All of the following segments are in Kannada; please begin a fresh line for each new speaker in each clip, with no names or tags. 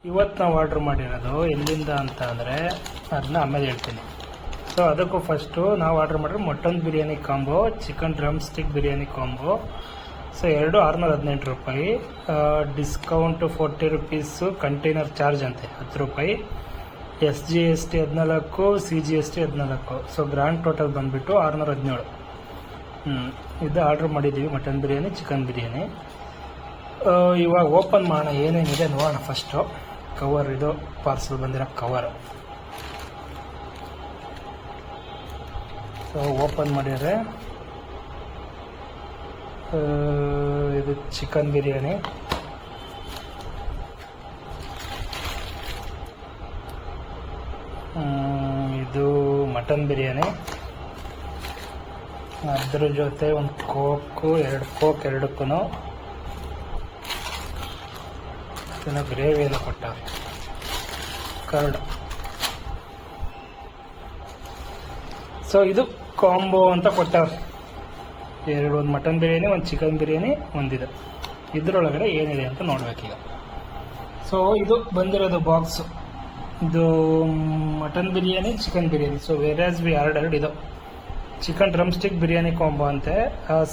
ಇವತ್ತು ನಾವು ಆರ್ಡ್ರ್ ಮಾಡಿರೋದು ಎಲ್ಲಿಂದ ಅಂತ ಅಂದರೆ ಅದನ್ನ ಆಮೇಲೆ ಹೇಳ್ತೀನಿ. ಸೊ ಅದಕ್ಕೂ ಫಸ್ಟು ನಾವು ಆರ್ಡ್ರ್ ಮಾಡಿರೋ mutton biryani combo, chicken drumstick biryani combo. So ಎರಡು 618 ರೂಪಾಯಿ, ಡಿಸ್ಕೌಂಟು 40 ರುಪೀಸು, ಕಂಟೈನರ್ ಚಾರ್ಜ್ ಅಂತೆ 10 ರೂಪಾಯಿ, SGST 14, CGST 14. So grand total ಬಂದುಬಿಟ್ಟು 617. ಇದು ಆರ್ಡ್ರ್ ಮಾಡಿದ್ದೀವಿ ಮಟನ್ ಬಿರಿಯಾನಿ, ಚಿಕನ್ ಬಿರಿಯಾನಿ. ಇವಾಗ ಓಪನ್ ಮಾಡೋಣ, ಏನೇನಿದೆ ನೋಡೋಣ. ಫಸ್ಟು ಕವರ್, ಇದು ಪಾರ್ಸಲ್ ಬಂದಿರೋ ಕವರ್. ಸೊ ಓಪನ್ ಮಾಡಿದರೆ ಇದು ಚಿಕನ್ ಬಿರಿಯಾನಿ, ಇದು ಮಟನ್ ಬಿರಿಯಾನಿ, ಅದ್ರ ಜೊತೆ ಒಂದು ಕೋಕು, 2 ಕೋಕ್ ಎರಡಕ್ಕೂ ಗ್ರೇವಿ ಎಲ್ಲ ಕೊಟ್ಟವ್ರೆ, ಕರ್ಡ್. ಸೊ ಇದು ಕಾಂಬೋ ಅಂತ ಕೊಟ್ಟವ್ರೆ. ಒಂದು ಮಟನ್ ಬಿರಿಯಾನಿ, ಒಂದು ಚಿಕನ್ ಬಿರಿಯಾನಿ, ಒಂದಿದೆ. ಇದರೊಳಗಡೆ ಏನಿದೆ ಅಂತ ನೋಡ್ಬೇಕೀಗ. ಸೊ ಇದು ಬಂದಿರೋದು ಬಾಕ್ಸು, ಇದು mutton biryani, chicken biryani. So whereas we ordered ಇದು chicken drumstick biryani combo ಅಂತೆ.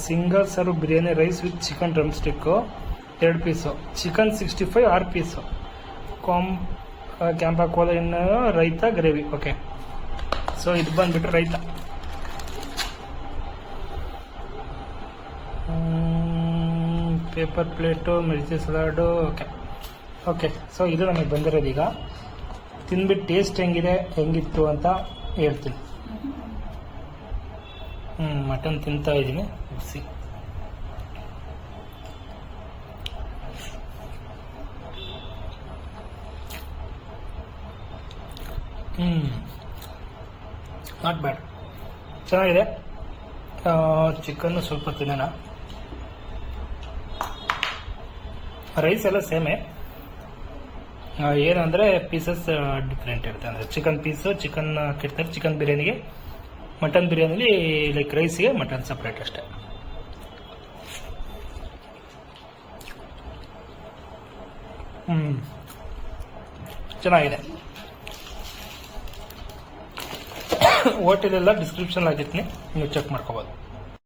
Single serve biryani rice with chicken drumstick 2 piece, chicken 65 6 piece, Campa Cola ಇನ್ನು ರೈತ ಗ್ರೇವಿ. ಓಕೆ, ಸೊ ಇದು ಬಂದುಬಿಟ್ಟು raita. Paper plate, mirchi salad. Okay, so ಇದು ನಮಗೆ ಬಂದಿರೋದು. ಈಗ ತಿಂದ್ಬಿಟ್ಟು ಟೇಸ್ಟ್ ಹೆಂಗಿತ್ತು ಅಂತ ಹೇಳ್ತೀನಿ. ಮಟನ್ ತಿಂತಾ ಇದ್ದೀನಿ, ಬಿಸಿ. ನಾಟ್ ಬ್ಯಾಡ್, ಚೆನ್ನಾಗಿದೆ. ಚಿಕನ್ನು ಸ್ವಲ್ಪ ತಿನ್ನೋಣ. ರೈಸ್ ಎಲ್ಲ ಸೇಮೇ, ಏನಂದರೆ ಪೀಸಸ್ ಡಿಫ್ರೆಂಟ್ ಇರುತ್ತೆ. ಅಂದರೆ ಚಿಕನ್ ಪೀಸು ಚಿಕನ್ ಹಾಕಿರ್ತಾರೆ ಚಿಕನ್ ಬಿರಿಯಾನಿಗೆ, ಮಟನ್ ಬಿರಿಯಾನಿಲಿ ಲೈಕ್ ರೈಸಿಗೆ ಮಟನ್ ಸಪ್ರೇಟ್ ಅಷ್ಟೇ. ಚೆನ್ನಾಗಿದೆ. ಹೋಟೆಲೆಲ್ಲ ಡಿಸ್ಕ್ರಿಪ್ಷನ್ ಹಾಕಿರ್ತೀನಿ, ನೀವು ಚೆಕ್ ಮಾಡ್ಕೋಬೋದು.